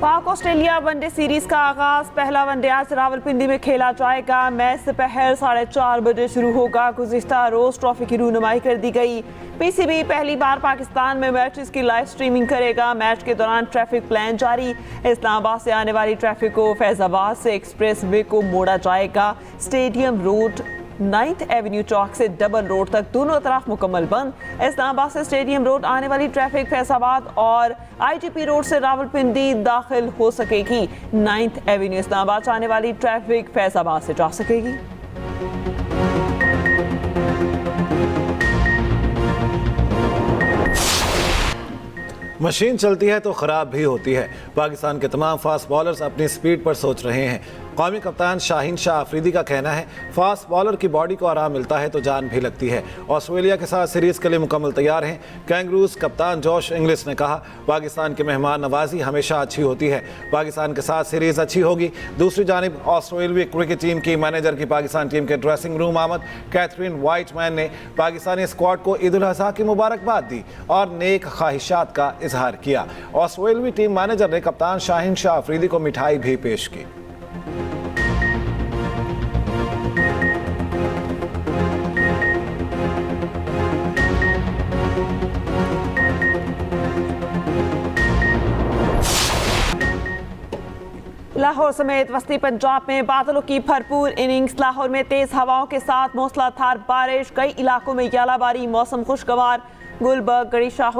पाक Australia one day series का आगाज। पहला वनडे आज रावलपिंडी में खेला जाएगा। मैच दोपहर 4:30 बजे शुरू होगा। गुज़िश्ता रोज ट्रॉफी की रूनुमाई कर दी गई। पीसीबी पहली बार पाकिस्तान में मैचेस की लाइव स्ट्रीमिंग करेगा। मैच के दौरान ट्रैफिक प्लान जारी। इस्लामाबाद से आने वाली ट्रैफिक को फैजाबाद से एक्सप्रेस वे को मोड़ा जाएगा। स्टेडियम रोड 9th एवेन्यू चौक से डबल रोड तक दोनों तरफ मुकम्मल बंद। इस्लामाबाद से स्टेडियम रोड आने वाली ट्रैफिक फैजाबाद और आईटीपी रोड से रावलपिंडी दाखिल हो सकेगी। 9th एवेन्यू इस्लामाबाद से आने वाली ट्रैफिक फैजाबाद से जा सकेगी। मशीन चलती है तो ख़राब भी होती है। पाकिस्तान के तमाम फास्ट बॉलर्स अपनी स्पीड पर सोच रहे हैं। कौमी कप्तान शाहीन शाह अफरीदी का कहना है, फास्ट बॉलर की बॉडी को आराम मिलता है तो जान भी लगती है। ऑस्ट्रेलिया के साथ सीरीज़ के लिए मुकम्मल तैयार हैं। कैंगरूज कप्तान जॉश इंग्लिस ने कहा, पाकिस्तान की मेहमान नवाजी हमेशा अच्छी होती है। पाकिस्तान के साथ सीरीज़ अच्छी होगी। दूसरी जानिब ऑस्ट्रेलियाई क्रिकेट टीम की मैनेजर की पाकिस्तान टीम के ड्रेसिंग रूम आमद कैथरीन वाइटमैन ने पाकिस्तानी स्क्वाड को ईद उल अज़हा की मुबारकबाद दी और नेक ख्वाहिशात का इजहार किया। ऑस्ट्रेलियाई टीम मैनेजर ने कप्तान शाहीन शाह अफरीदी को मिठाई भी पेश की। लाहौर समेत वस्ती पंजाब में बादलों की भरपूर इनिंग्स। लाहौर में तेज हवाओं के साथ मूसलाधार बारिश। कई इलाकों में यालाबारी। मौसम खुशगवार। गुलबर्ग, गड़ी शाह,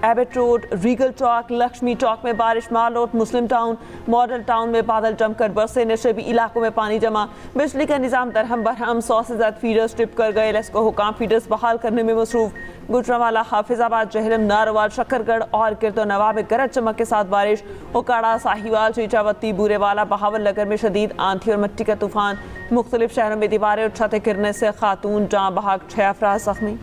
एबट रोड, रीगल चौक, लक्ष्मी चौक में बारिश। माल रोड, मुस्लिम टाउन, मॉडल टाउन में बादल जमकर बरसे। नशेबी इलाकों में पानी जमा। बिजली का निजाम दरहम बरहम। 100 से ज्यादा फीडर्स ट्रिप कर गए। लेस्को हुकाम फीडर्स बहाल करने में मसरूफ। गुजरांवाला, हाफिजाबाद, जहलम, नारोवाल, शकरगढ़ और किरतोनवा में गरज चमक के साथ बारिश। उकाड़ा, साहिवाल, चीचावती, बूरेवाला, बहावल नगर में शदीद आंधी और मिट्टी का तूफान। मुख्तलिफ शहरों में दीवारें और छतें गिरने से खातून जाँ बहक, 6 अफराद जख्मी।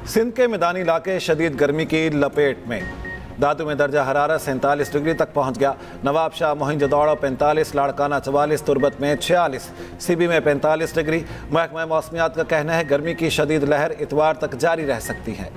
सिंध के मैदानी इलाके शदीद गर्मी की लपेट में। दादू में दर्जा हरारत 47 डिग्री तक पहुंच गया। नवाबशाह, मोहिंजोदड़ो 45, लाड़काना 44, तुरबत में 46, सीबी में 45 डिग्री। महकमा मौसमियात का कहना है, गर्मी की शदीद लहर इतवार तक जारी रह सकती है।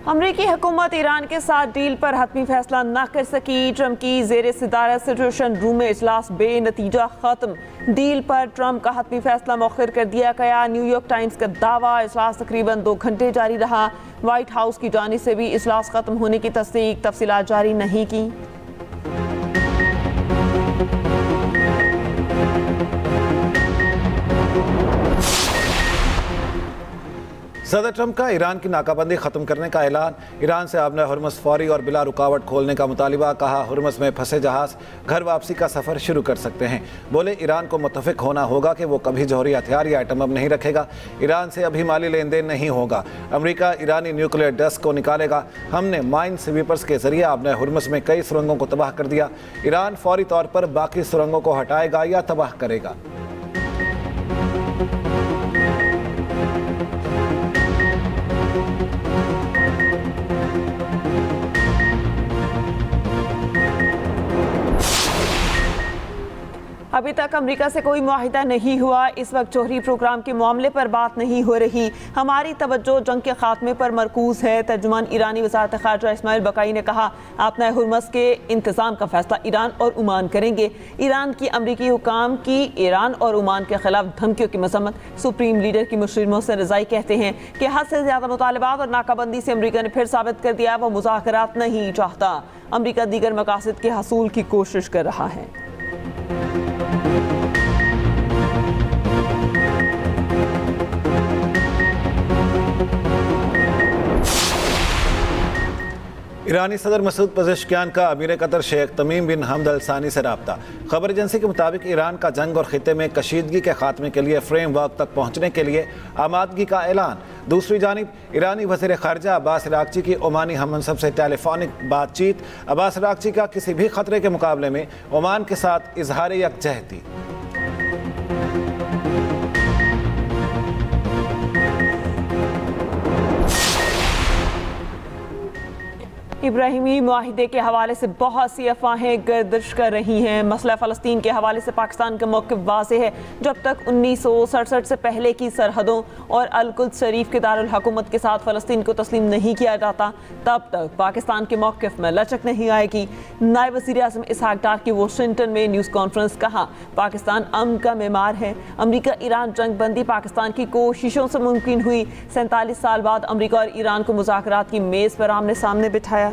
अमरीकी हुकूमत ईरान के साथ डील पर हतमी फैसला न कर सकी। ट्रंप की ज़ेरे सदारत सिचुएशन रूम में इजलास बेनतीजा खत्म। डील पर ट्रंप का हतमी फैसला मौखर कर दिया गया। न्यूयॉर्क टाइम्स का दावा। इजलास तकरीबन 2 घंटे जारी रहा। व्हाइट हाउस की जानिब से भी इजलास खत्म होने की तस्दीक, तफसीलात जारी नहीं की। सदर ट्रंप का ईरान की नाकाबंदी खत्म करने का ऐलान। ईरान से आबना हुर्मुज़ फौरी और बिला रुकावट खोलने का मुतालिबा। कहा, हुर्मुज़ में फंसे जहाज घर वापसी का सफ़र शुरू कर सकते हैं। बोले, ईरान को मुत्तफ़िक होना होगा कि वो कभी जौहरी हथियार या आइटम बम नहीं रखेगा। ईरान से अभी माली लेन देन नहीं होगा। अमरीका ईरानी न्यूक्लियर डेस्क को निकालेगा। हमने माइन स्वीपर्स के जरिए आबना हुर्मुज़ में कई सुरंगों को तबाह कर दिया। ईरान फौरी तौर पर बाकी सुरंगों को हटाएगा या तबाह करेगा। अभी तक अमेरिका से कोई मुआहिदा नहीं हुआ। इस वक्त जौहरी प्रोग्राम के मामले पर बात नहीं हो रही। हमारी तवज्जो जंग के खात्मे पर मरकूज है। तर्जुमान ईरानी वज़ारत ख़ारिजा इस्माइल बकाई ने कहा, अपना हुर्मुज़ के इंतज़ाम का फैसला ईरान और ओमान करेंगे। ईरान की अमरीकी हुकाम की ईरान और ओमान के खिलाफ धमकियों की मजम्मत। सुप्रीम लीडर की मुशीर मोहसिन रज़ाई कहते हैं कि हद से ज़्यादा मुतालबात और नाकाबंदी से अमरीका ने फिर साबित कर दिया वो मुज़ाकरात नहीं चाहता। अमरीका दीगर मकासद के हसूल की कोशिश कर रहा है। ईरानी सदर मसूद पज़ेश्कियान का अमीर कतर शेख तमीम बिन हमद अल सानी से रब्ता। खबर एजेंसी के मुताबिक ईरान का जंग और खित्ते में कशीदगी के खात्मे के लिए फ्रेम वर्क तक पहुँचने के लिए आमादगी का ऐलान। दूसरी जानिब ईरानी वज़ीर ख़ारिजा अब्बास अराग़ची की ओमानी हममनसब से टेलीफोनिक बातचीत। अब्बास अराग़ची का किसी भी खतरे के मुकाबले में ओमान के साथ इजहार यकजहती। इब्राहिमी मुआहिदे के हवाले से बहुत सी अफवाहें गर्दिश कर रही हैं। मसला फ़लस्तीन के हवाले से पाकिस्तान का मौक़िफ़ वाज़ेह है। जब तक 1967 से पहले की सरहदों और अल-कुद्स शरीफ के दारुल हुकूमत के साथ फ़लस्तीन को तस्लीम नहीं किया जाता, तब तक पाकिस्तान के मौक़िफ़ में लचक नहीं आएगी। नायब वज़ीर-ए-आज़म इसहाक़ डार की वाशिंगटन में न्यूज़ कॉन्फ्रेंस, कहा पाकिस्तान अमन का मेमार है। अमरीका ईरान जंग बंदी पाकिस्तान की कोशिशों से मुमकिन हुई। 47 साल बाद अमरीका और ईरान को मुज़ाकरात की मेज़ पर आमने सामने बिठाया।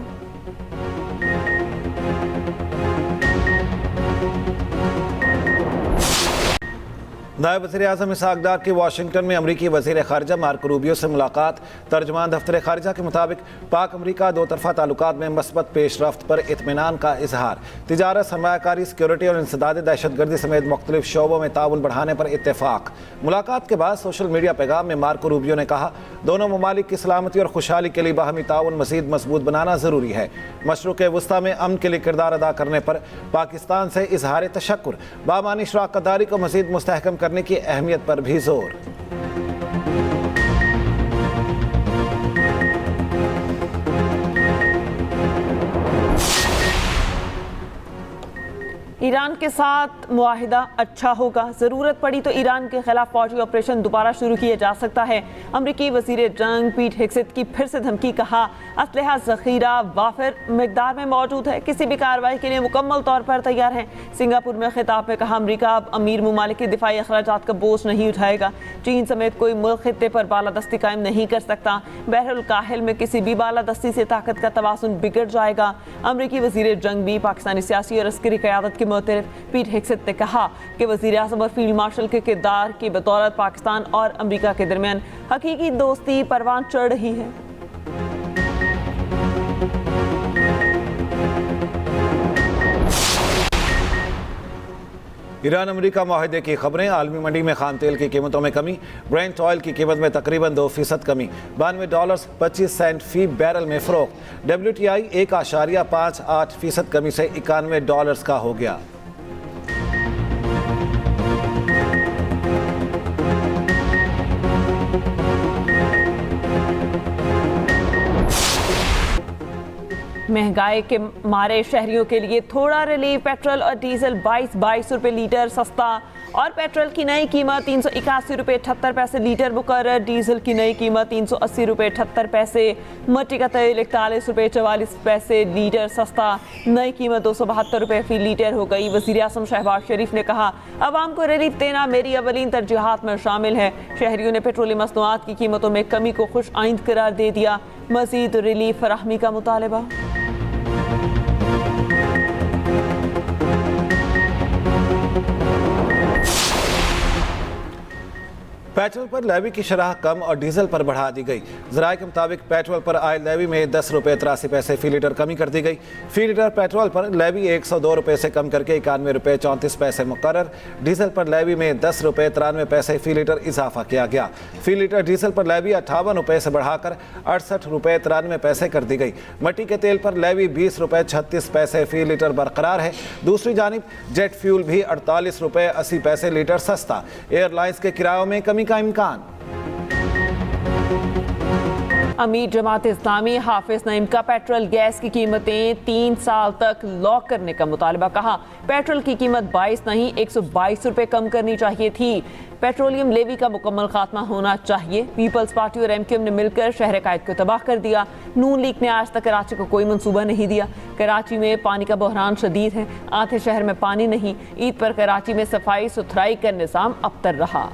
नायब वज़ीर-ए-आज़म इसहाक़ डार की वाशिंगटन में अमरीकी वज़ीर ख़ारिजा मार्को रूबियो से मुलाकात। तर्जुमान दफ्तर ख़ारिजा के मुताबिक पाक अमरीका दो तरफ़ा ताल्लुकात में मस्बत पेशरफ्त पर इत्मीनान का इजहार। तिजारत, सरमायाकारी, सिक्योरिटी और इंसदाद दहशतगर्दी समेत मुख्तलिफ शोबों में ताउन बढ़ाने पर इत्तेफाक। मुलाकात के बाद सोशल मीडिया पैगाम में मार्को रूबियो ने कहा, दोनों ममालिक की सलामती और खुशहाली के लिए बाहमी ताउन मज़ीद मजबूत बनाना ज़रूरी है। मशरुक़ वस्ता में अमन के लिए किरदार अदा करने पर पाकिस्तान से इजहार तशक्कुर। बामानी शराकतदारी को मज़ीद मुस्तहकम करने की अहमियत पर भी जोर। ईरान के साथ मुआहिदा अच्छा होगा। ज़रूरत पड़ी तो ईरान के खिलाफ फौजी ऑपरेशन दोबारा शुरू किया जा सकता है। अमरीकी वज़ीर जंग पीट हेगसेथ की फिर से धमकी, कहा असलहा ज़ख़ीरा वाफिर मकदार में मौजूद है, किसी भी कार्रवाई के लिए मुकम्मल तौर पर तैयार है। सिंगापुर में खिताब में कहा अमरीका अब अमीर ममालिक के दिफाई अखराजात का बोझ नहीं उठाएगा। चीन समेत कोई मुल्क खित्ते पर बालादस्ती कायम नहीं कर सकता। बहरुल काहिल में किसी भी बालादस्ती से ताकत का तवाज़ुन बिगड़ जाएगा। अमरीकी वज़ीर जंग भी पाकिस्तानी सियासी और अस्करी क़यादत के मुतरफ पीट हेगसेथ ने कहा कि वज़ीर-ए-आज़म और फील्ड मार्शल के किरदार की बदौलत पाकिस्तान और अमरीका के दरमियान हकीकी दोस्ती परवान चढ़ रही है। ईरान अमरीका माहिदे की खबरें। आलमी मंडी में खान तेल की कीमतों में कमी। ब्रेंट ऑयल की कीमत में तकरीबन 2% कमी, $92.25 फी बैरल में फ़रोख्त। WTI 1.58% कमी से $91 का हो गया। महंगाई के मारे शहरियों के लिए थोड़ा रिलीफ। पेट्रोल और डीजल 22 रुपये लीटर सस्ता और पेट्रोल की नई कीमत 381 रुपये 78 पैसे लीटर मुकर्रर। डीजल की नई कीमत 380 रुपये 78 पैसे। मट्टी का तेल 41 रुपये 44 पैसे लीटर सस्ता, नई कीमत 272 रुपये फी लीटर हो गई। वज़ीर-ए-आज़म शहबाज शरीफ ने कहा अवाम को रिलीफ देना मेरी अवलीन तरजीहात में शामिल है। शहरियों ने पेट्रोलियम मसनूआत की कीमतों में कमी को खुश आइंद करार दे दिया। मज़ीद रिलीफ फराहमी का मुतालबा। पेट्रोल पर लेवी की शरह कम और डीजल पर बढ़ा दी गई। ज़राए के मुताबिक पेट्रोल पर आयल लेवी में 10 रुपये 83 पैसे फी लीटर कमी कर दी गई। फी लीटर पेट्रोल पर लेवी 102 रुपये से कम करके 91 रुपये 34 पैसे मुकर्रर। डीजल पर लेवी में 10 रुपये 93 पैसे फी लीटर इजाफा किया गया। फी लीटर डीजल पर लेवी 58 रुपये से बढ़ाकर 68 रुपये 93 पैसे कर दी गई। मट्टी के तेल पर लेवी 20 रुपये 36 पैसे फी लीटर बरकरार है। दूसरी जानिब जेट फ्यूल भी 48 रुपये 80 पैसे लीटर सस्ता। एयरलाइंस के किरायों में कमी का इम्कान। अमीर जमात इस्लामी हाफिज नईम का पेट्रोल गैस की कीमतें 3 साल तक लॉक करने का मुतालबा। कहा पेट्रोल की कीमत 22 नहीं 122 रुपये कम करनी चाहिए थी। पेट्रोलियम लेवी का मुकम्मल खात्मा होना चाहिए। पीपल्स पार्टी और MQM ने मिलकर शहर कायद को तबाह कर दिया। नून लीग ने आज तक कराची को कोई मंसूबा नहीं दिया। कराची में पानी का बहरान शदीद है। आधे शहर में पानी नहीं। ईद पर कराची में सफाई सुथराई का निज़ाम अबतर रहा।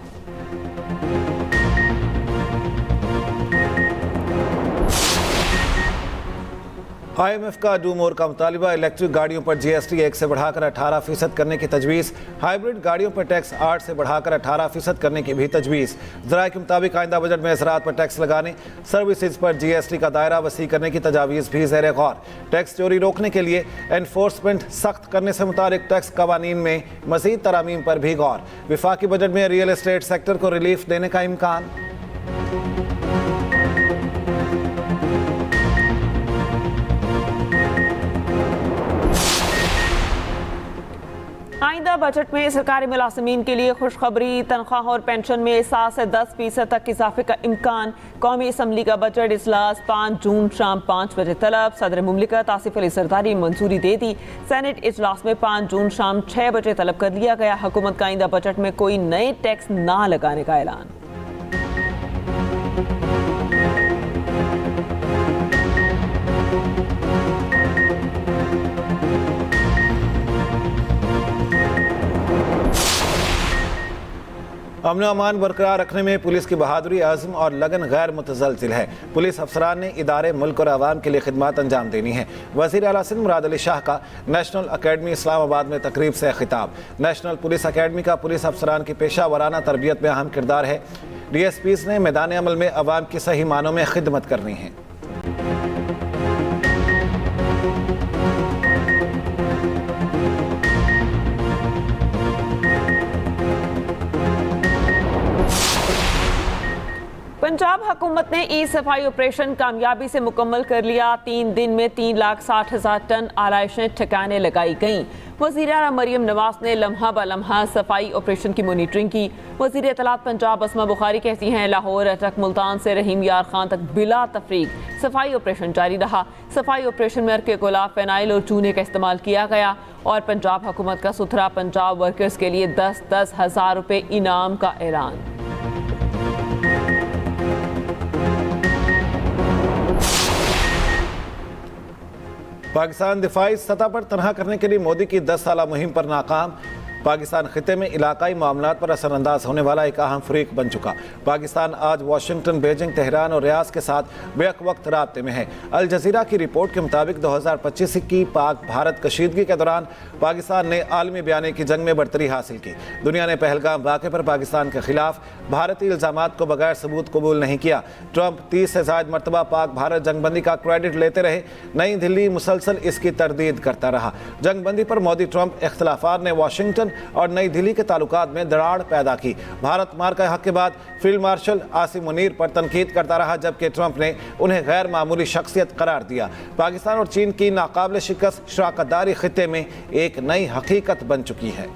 IMF का डू मोर का मुतालिबा। इलेक्ट्रिक गाड़ियों पर GST 1 से बढ़ाकर 18% करने की तजवीज़। हाइब्रिड गाड़ियों पर टैक्स 8 से बढ़ाकर 18% करने की भी तजवीज़। ज़राए के मुताबिक आइंदा बजट में ज़राअत पर टैक्स लगाने, सर्विसेज पर GST का दायरा वसी करने की तजावीज़ भी ज़ेर गौर। टैक्स चोरी रोकने के लिए एनफोर्समेंट सख्त करने से मुतालिक टैक्स कवानीन में मज़ीद तरामीम पर भी गौर। विफाकी बजट में रियल एस्टेट सेक्टर को रिलीफ देने का इम्कान। आइंदा बजट में सरकारी मुलाजिमीन के लिए खुशखबरी, तनख्वाह और पेंशन में 7 से 10% तक इजाफे का इम्कान। कौमी असम्बली का बजट इजलास 5 जून शाम 5 बजे तलब। सदर मुमलिकत आसिफ अली जरदारी मंजूरी दे दी। सेनेट इजलास में 5 जून शाम 6 बजे तलब कर लिया गया। हुकूमत का आइंदा बजट में कोई नए टैक्स ना लगाने का ऐलान। अमन अमान बरकरार रखने में पुलिस की बहादुरी, आज़म और लगन गैर मुतज़लज़िल है। पुलिस अफसरान ने इदारे, मुल्क और आवाम के लिए खिदमत अंजाम देनी है। वज़ीर आला सिंध मुराद अली शाह का नेशनल अकेडमी इस्लामाबाद में तकरीब से खिताब। नेशनल पुलिस अकेडमी का पुलिस अफसरान की पेशा वराना तरबियत में अहम किरदार है। DSPs ने मैदान अमल में अवाम की सही मानों में खिदमत करनी है। पंजाब हुकूमत ने ई सफाई ऑपरेशन कामयाबी से मुकम्मल कर लिया। 3 दिन में 3,60,000 टन आलाइशें ठिकाने लगाई गईं। वज़ीर आला मरियम नवाज ने लम्हा ब लम्हा सफाई ऑपरेशन की मॉनिटरिंग की। वज़ीर इत्तलात पंजाब अस्मा बुखारी कहती हैं, लाहौर, अटक, मुल्तान से रहीम यार खान तक बिला तफरीक सफाई ऑपरेशन जारी रहा। सफाई ऑपरेशन में अर्के गुलाब, फेनाइल और चूने का इस्तेमाल किया गया और पंजाब हुकूमत का सुथरा पंजाब वर्कर्स के लिए 10-10 हज़ार रुपये इनाम का ऐलान। पाकिस्तान दिफाई सतह पर तनहा करने के लिए मोदी की 10 साला मुहिम पर नाकाम। पाकिस्तान खिते में इलाकाई मामलात पर असरअंदाज होने वाला एक अहम फरीक बन चुका। पाकिस्तान आज वाशिंगटन, बीजिंग, तेहरान और रियाद के साथ बेक वक्त राब्ते में है। अल जजीरा की रिपोर्ट के मुताबिक 2025 की पाक भारत कशीदगी के दौरान पाकिस्तान ने आलमी बयाने की जंग में बढ़तरी हासिल की। दुनिया ने पहलगाम वाक़े पर पाकिस्तान के खिलाफ भारतीय इल्ज़ामात को बगैर सबूत कबूल नहीं किया। ट्रंप 30 से ज़ायद मरतबा पाक भारत जंगबंदी का क्रेडिट लेते रहे। नई दिल्ली मुसलसल इसकी तरदीद करता रहा। जंगबंदी पर मोदी ट्रंप इख्तलाफात ने वाशिंगटन और नई दिल्ली के ताल्लुकात में दरार पैदा की। भारत मार का हक के बाद फील्ड मार्शल आसिम मुनीर पर तनकीद करता रहा, जबकि ट्रंप ने उन्हें गैर मामूली शख्सियत करार दिया। पाकिस्तान और चीन की नाकाबिल शिकस्त शराकतदारी खिते में एक नई हकीकत बन चुकी है।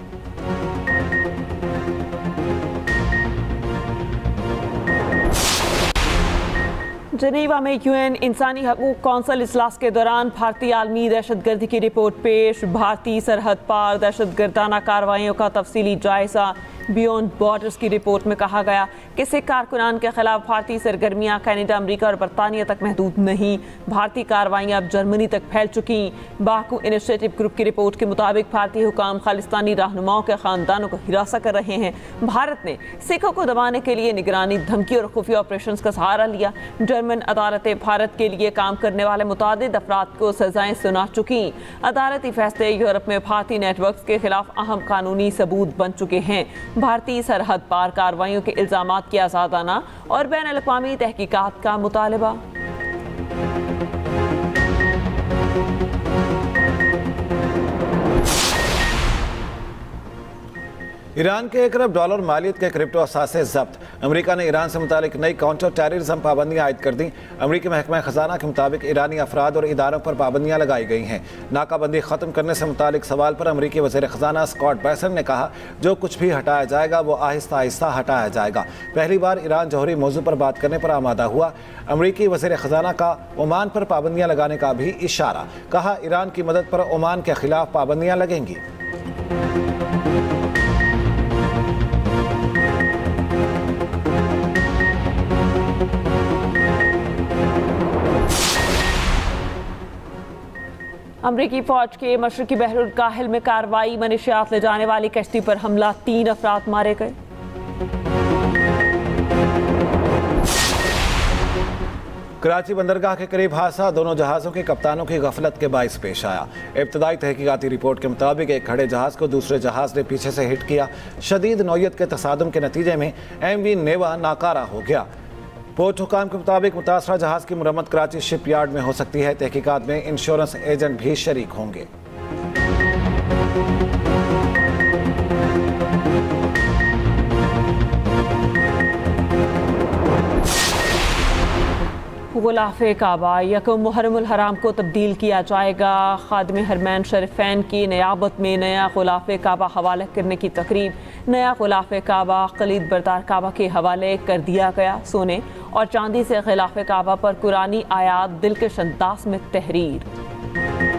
जनीवा में UN इंसानी हकूक कौंसिल इजलास के दौरान भारतीय आलमी दहशतगर्दी की रिपोर्ट पेश। भारतीय सरहद पार दहशतगर्दाना कार्रवाइयों का तफसीली जायजा। बियॉन्ड बॉर्डर्स की रिपोर्ट में कहा गया कि सिख कारकुनान के खिलाफ भारतीय सरगर्मियां कनाडा, अमेरिका और बरतानिया तक महदूद नहीं। भारतीय कार्रवाइयां अब जर्मनी तक फैल चुकी। बाकू इनिशिएटिव ग्रुप की रिपोर्ट के मुताबिक भारतीय हुकाम खालिस्तानी रहनुमाओं के खानदानों को हिरासत कर रहे हैं। भारत ने सिखों को दबाने के लिए निगरानी, धमकी और खुफिया ऑपरेशन का सहारा लिया। जर्मन अदालतें भारत के लिए काम करने वाले मुतादिद अफराद को सजाएं सुना चुकी। अदालती फैसले यूरोप में भारतीय नेटवर्क के खिलाफ अहम कानूनी सबूत बन चुके हैं। भारतीय सरहद पार कार्रवाइयों के इल्जामात की आज़ादाना और बैन अल-अक़वामी तहकीकात का मुतालबा। ईरान के $1 अरब मालियत के क्रिप्टो असासे जब्त। अमेरिका ने ईरान से मुतालिक नई काउंटर टेररिज्म पाबंदियां आयद कर दी। अमेरिकी महकमा खजाना के मुताबिक ईरानी अफराद और इदारों पर पाबंदियां लगाई गई हैं। नाकाबंदी ख़त्म करने से मुतालिक सवाल पर अमेरिकी वज़ीर खजाना स्कॉट बेसेंट ने कहा, जो कुछ भी हटाया जाएगा वो आहिस्ता आहिस्ता हटाया जाएगा। पहली बार ईरान जौहरी मौजू पर बात करने पर आमादा हुआ। अमेरिकी वज़ीर खजाना का ओमान पर पाबंदियां लगाने का भी इशारा। कहा, ईरान की मदद पर ओमान के खिलाफ पाबंदियां लगेंगी। अमरीकी फौज के मशरकी बहरुल काहिल में कार्रवाई। मनशियात ले जाने वाली कश्ती पर हमला, 3 अफराद मारे गए। कराची बंदरगाह के करीब हादसा, दोनों जहाज़ों के कप्तानों की गफलत के बाइस पेश आया। इब्तदाई तहकीकाती रिपोर्ट के मुताबिक एक खड़े जहाज़ को दूसरे जहाज़ ने पीछे से हिट किया। शदीद नौयत के तसादुम के नतीजे में MV नेवा नाकारा हो गया। पोर्ट हुकाम के मुताबिक मुतासरा जहाज़ की मुरम्मत कराची शिप यार्ड में हो सकती है। तहकीकात में इंश्योरेंस एजेंट भी शरीक होंगे। गुलाफ़े काबा यकम मुहर्रमुल हराम को तब्दील किया जाएगा। खादिम हरमैन शरीफैन की नियाबत में नया गुलाफ़े काबा हवाले करने की तकरीब। नया गुलाफ़े काबा खलीद बरदार काबा के हवाले कर दिया गया। सोने और चांदी से गिलाफ़े काबा पर कुरानी आयात दिलकश अंदाज में तहरीर।